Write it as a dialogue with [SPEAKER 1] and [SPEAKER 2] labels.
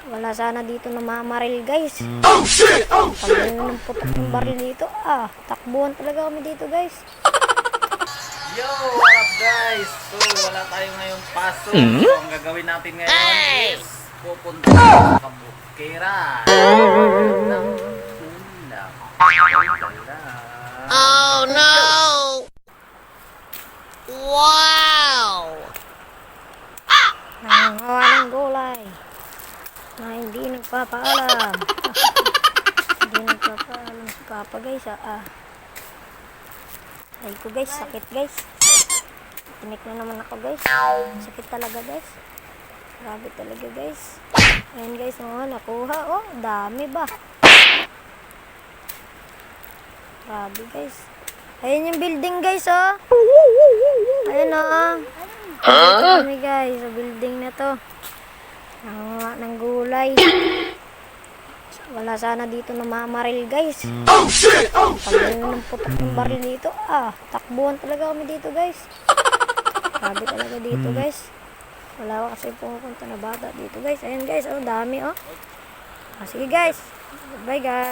[SPEAKER 1] Wala sana dito na mamaril, guys. Oh shit! Oh shit! Pag ng putok ng baril dito, takbuhan talaga kami dito, guys.
[SPEAKER 2] Yo, what up guys? So, wala tayo ngayong pasok. So, ang gagawin natin ngayon is pupunta sa kabukiran. Ng ulam.
[SPEAKER 3] Oh no! Wow!
[SPEAKER 1] Nangangawa ng gulay na hindi nagpapaalam. Hindi nagpapaalam si Papa, guys. Ay ko, guys, sakit, guys. Tinik na naman ako, guys. Sakit talaga, guys. Grabe talaga, guys. Ayan, guys, nakuha. Oh, dami ba? Grabe, guys. Ayan yung building, guys, oh. Ayan, oh. Dami, guys, sa building na to. Nangangawa ng gulay. Wala sana dito na mamaril, guys.
[SPEAKER 4] Oh shit! Oh
[SPEAKER 1] Pag ng putok ng baril dito, takbuhan talaga kami dito, guys. Grabe talaga dito, guys. Wala kasi pumunta na bata dito, guys. Ayan, guys, dami, oh. Sige, guys. Bye, guys.